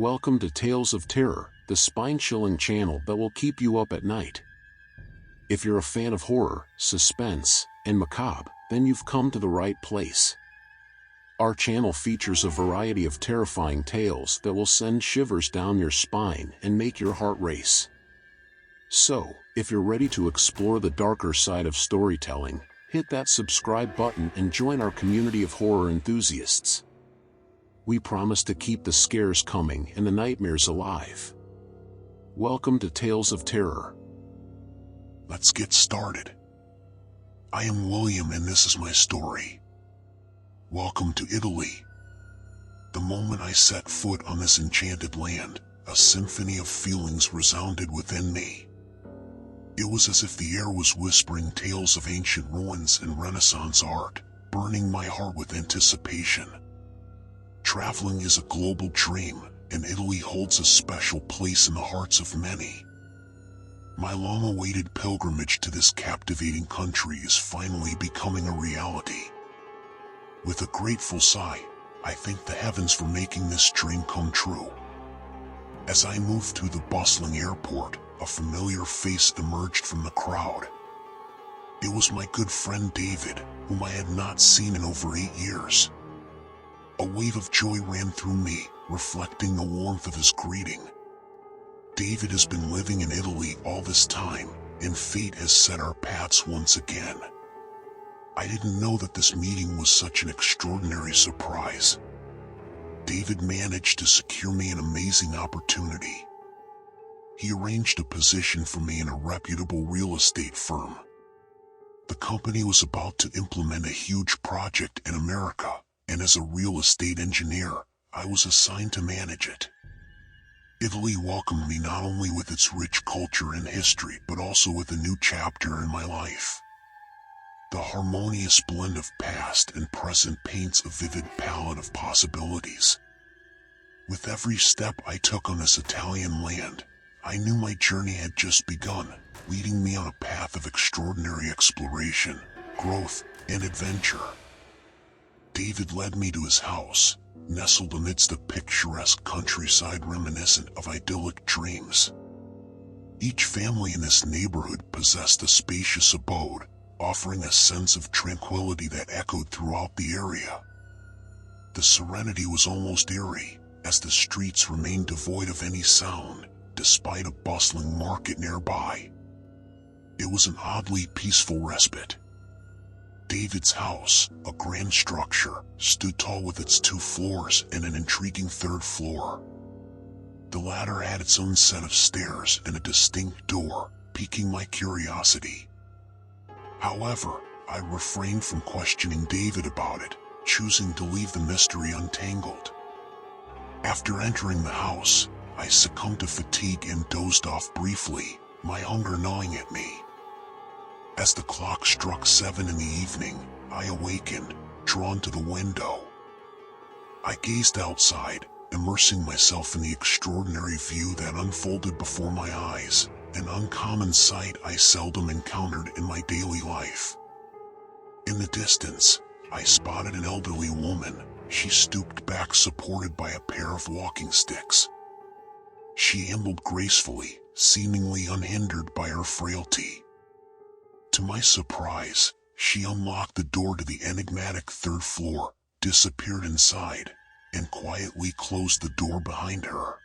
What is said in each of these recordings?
Welcome to Tales of Terror, the spine-chilling channel that will keep you up at night. If you're a fan of horror, suspense, and macabre, then you've come to the right place. Our channel features a variety of terrifying tales that will send shivers down your spine and make your heart race. So, if you're ready to explore the darker side of storytelling, hit that subscribe button and join our community of horror enthusiasts. We promise to keep the scares coming and the nightmares alive. Welcome to Tales of Terror. Let's get started. I am William and this is my story. Welcome to Italy. The moment I set foot on this enchanted land, a symphony of feelings resounded within me. It was as if the air was whispering tales of ancient ruins and Renaissance art, burning my heart with anticipation. Traveling is a global dream, and Italy holds a special place in the hearts of many. My long-awaited pilgrimage to this captivating country is finally becoming a reality. With a grateful sigh, I thank the heavens for making this dream come true. As I moved through the bustling airport, a familiar face emerged from the crowd. It was my good friend David, whom I had not seen in over 8 years. A wave of joy ran through me, reflecting the warmth of his greeting. David has been living in Italy all this time, and fate has set our paths once again. I didn't know that this meeting was such an extraordinary surprise. David managed to secure me an amazing opportunity. He arranged a position for me in a reputable real estate firm. The company was about to implement a huge project in America, and as a real estate engineer, I was assigned to manage it. Italy welcomed me not only with its rich culture and history, but also with a new chapter in my life. The harmonious blend of past and present paints a vivid palette of possibilities. With every step I took on this Italian land, I knew my journey had just begun, leading me on a path of extraordinary exploration, growth, and adventure. David led me to his house, nestled amidst a picturesque countryside reminiscent of idyllic dreams. Each family in this neighborhood possessed a spacious abode, offering a sense of tranquility that echoed throughout the area. The serenity was almost eerie, as the streets remained devoid of any sound, despite a bustling market nearby. It was an oddly peaceful respite. David's house, a grand structure, stood tall with its 2 floors and an intriguing 3rd floor. The latter had its own set of stairs and a distinct door, piquing my curiosity. However, I refrained from questioning David about it, choosing to leave the mystery untangled. After entering the house, I succumbed to fatigue and dozed off briefly, my hunger gnawing at me. As the clock struck 7 in the evening, I awakened, drawn to the window. I gazed outside, immersing myself in the extraordinary view that unfolded before my eyes, an uncommon sight I seldom encountered in my daily life. In the distance, I spotted an elderly woman. She stooped back supported by a pair of walking sticks. She ambled gracefully, seemingly unhindered by her frailty. To my surprise, she unlocked the door to the enigmatic 3rd floor, disappeared inside, and quietly closed the door behind her.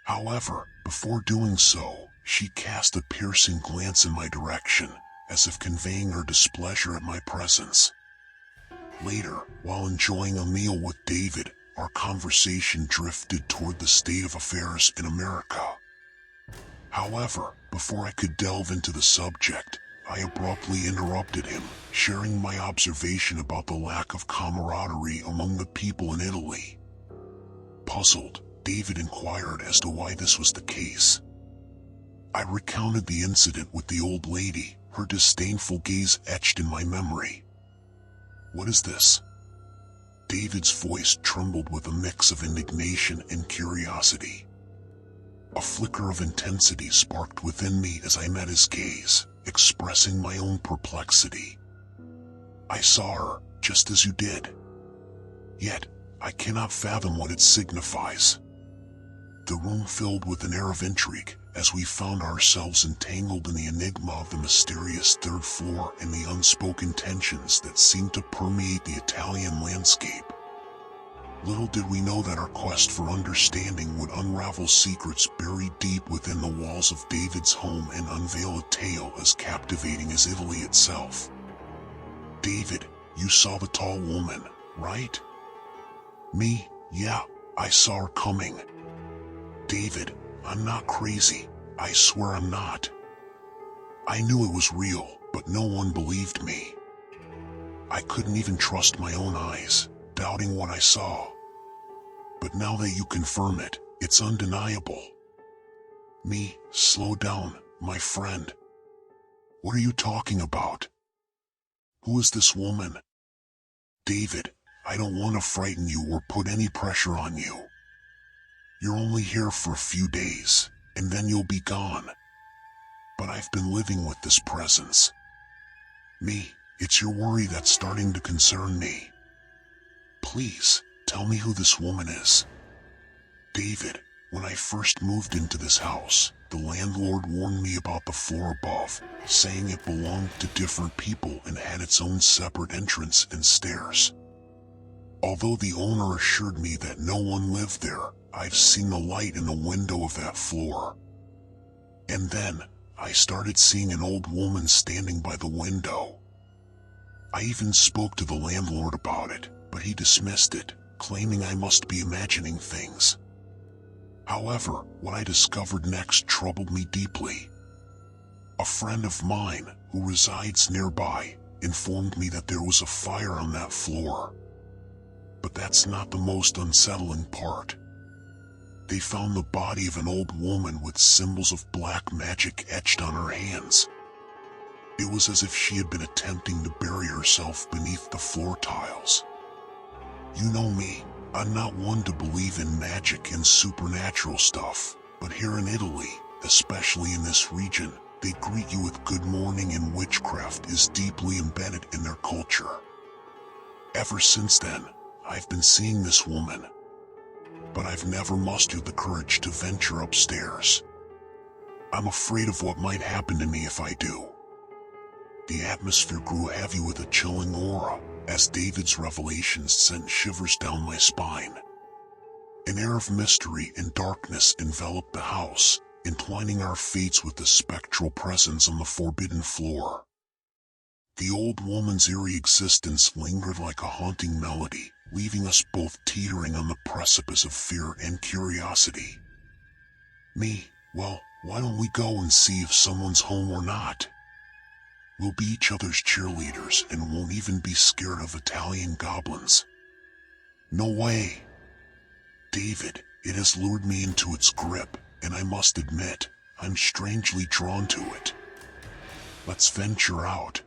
However, before doing so, she cast a piercing glance in my direction, as if conveying her displeasure at my presence. Later, while enjoying a meal with David, our conversation drifted toward the state of affairs in America. However, before I could delve into the subject, I abruptly interrupted him, sharing my observation about the lack of camaraderie among the people in Italy. Puzzled, David inquired as to why this was the case. I recounted the incident with the old lady, her disdainful gaze etched in my memory. "What is this?" David's voice trembled with a mix of indignation and curiosity. A flicker of intensity sparked within me as I met his gaze, expressing my own perplexity. "I saw her, just as you did. Yet, I cannot fathom what it signifies." The room filled with an air of intrigue as we found ourselves entangled in the enigma of the mysterious third floor and the unspoken tensions that seemed to permeate the Italian landscape. Little did we know that our quest for understanding would unravel secrets buried deep within the walls of David's home and unveil a tale as captivating as Italy itself. David, you saw the tall woman, right? Me, yeah, I saw her coming. David, I'm not crazy, I swear I'm not. I knew it was real, but no one believed me. I couldn't even trust my own eyes, doubting what I saw. But now that you confirm it, it's undeniable. Me, slow down, my friend. What are you talking about? Who is this woman? David, I don't want to frighten you or put any pressure on you. You're only here for a few days, and then you'll be gone. But I've been living with this presence. Me, it's your worry that's starting to concern me. Please, tell me who this woman is. David, when I first moved into this house, the landlord warned me about the floor above, saying it belonged to different people and had its own separate entrance and stairs. Although the owner assured me that no one lived there, I've seen the light in the window of that floor. And then, I started seeing an old woman standing by the window. I even spoke to the landlord about it, but he dismissed it, claiming I must be imagining things. However, what I discovered next troubled me deeply. A friend of mine, who resides nearby, informed me that there was a fire on that floor. But that's not the most unsettling part. They found the body of an old woman with symbols of black magic etched on her hands. It was as if she had been attempting to bury herself beneath the floor tiles. You know me, I'm not one to believe in magic and supernatural stuff, but here in Italy, especially in this region, they greet you with good morning, and witchcraft is deeply embedded in their culture. Ever since then, I've been seeing this woman, but I've never mustered the courage to venture upstairs. I'm afraid of what might happen to me if I do. The atmosphere grew heavy with a chilling aura, as David's revelations sent shivers down my spine. An air of mystery and darkness enveloped the house, entwining our fates with the spectral presence on the forbidden floor. The old woman's eerie existence lingered like a haunting melody, leaving us both teetering on the precipice of fear and curiosity. Me, well, why don't we go and see if someone's home or not? We'll be each other's cheerleaders and won't even be scared of Italian goblins. No way. David, it has lured me into its grip, and I must admit, I'm strangely drawn to it. Let's venture out.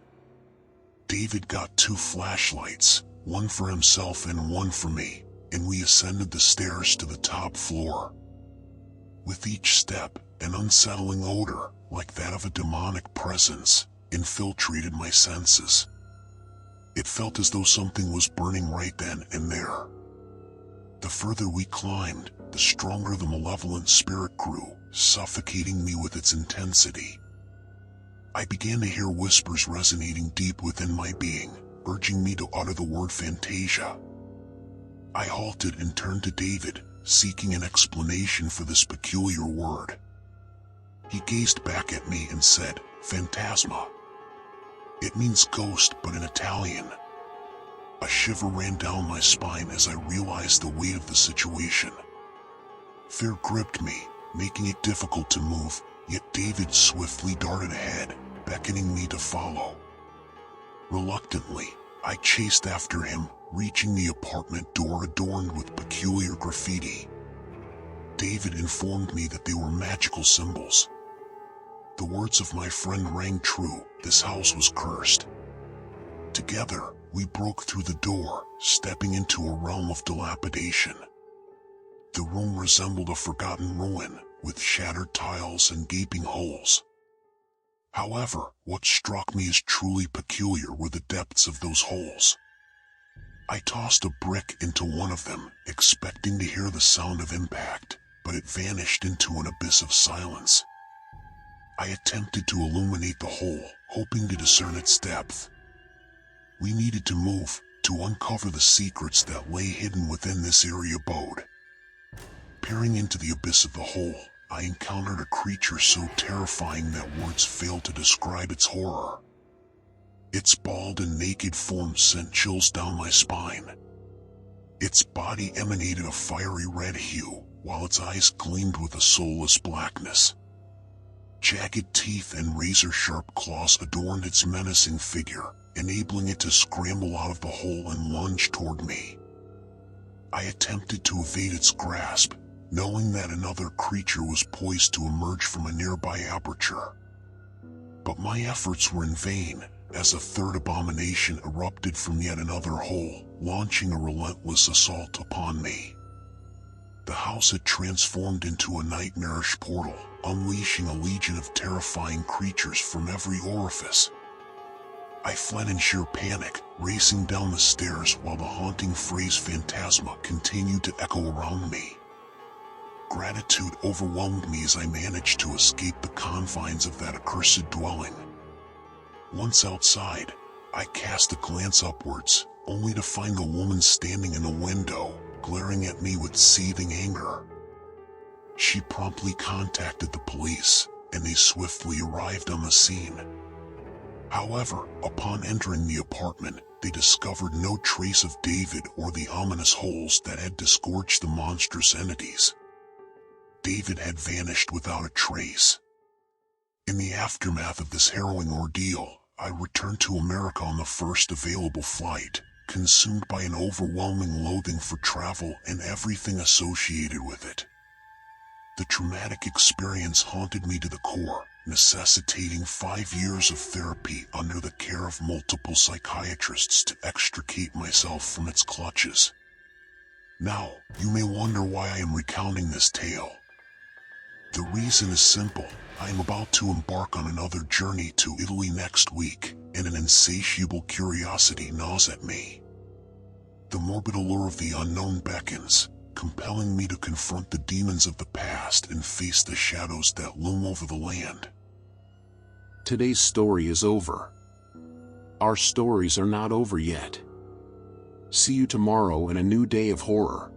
David got 2 flashlights, one for himself and one for me, and we ascended the stairs to the top floor. With each step, an unsettling odor, like that of a demonic presence, infiltrated my senses. It felt as though something was burning right then and there. The further we climbed, the stronger the malevolent spirit grew, suffocating me with its intensity. I began to hear whispers resonating deep within my being, urging me to utter the word Fantasia. I halted and turned to David, seeking an explanation for this peculiar word. He gazed back at me and said, Phantasma. It means ghost, but in Italian. A shiver ran down my spine as I realized the weight of the situation. Fear gripped me, making it difficult to move, yet David swiftly darted ahead, beckoning me to follow. Reluctantly, I chased after him, reaching the apartment door adorned with peculiar graffiti. David informed me that they were magical symbols. The words of my friend rang true, this house was cursed. Together, we broke through the door, stepping into a realm of dilapidation. The room resembled a forgotten ruin, with shattered tiles and gaping holes. However, what struck me as truly peculiar were the depths of those holes. I tossed a brick into one of them, expecting to hear the sound of impact, but it vanished into an abyss of silence. I attempted to illuminate the hole, hoping to discern its depth. We needed to move to uncover the secrets that lay hidden within this eerie abode. Peering into the abyss of the hole, I encountered a creature so terrifying that words fail to describe its horror. Its bald and naked form sent chills down my spine. Its body emanated a fiery red hue, while its eyes gleamed with a soulless blackness. Jagged teeth and razor-sharp claws adorned its menacing figure, enabling it to scramble out of the hole and lunge toward me. I attempted to evade its grasp, knowing that another creature was poised to emerge from a nearby aperture. But my efforts were in vain, as a third abomination erupted from yet another hole, launching a relentless assault upon me. The house had transformed into a nightmarish portal, unleashing a legion of terrifying creatures from every orifice. I fled in sheer panic, racing down the stairs while the haunting phrase phantasma continued to echo around me. Gratitude overwhelmed me as I managed to escape the confines of that accursed dwelling. Once outside, I cast a glance upwards, only to find the woman standing in the window, glaring at me with seething anger. She promptly contacted the police, and they swiftly arrived on the scene. However, upon entering the apartment, they discovered no trace of David or the ominous holes that had disgorged the monstrous entities. David had vanished without a trace. In the aftermath of this harrowing ordeal, I returned to America on the first available flight, consumed by an overwhelming loathing for travel and everything associated with it. The traumatic experience haunted me to the core, necessitating 5 years of therapy under the care of multiple psychiatrists to extricate myself from its clutches. Now, you may wonder why I am recounting this tale. The reason is simple. I am about to embark on another journey to Italy next week, and an insatiable curiosity gnaws at me. The morbid allure of the unknown beckons, compelling me to confront the demons of the past and face the shadows that loom over the land. Today's story is over. Our stories are not over yet. See you tomorrow in a new day of horror.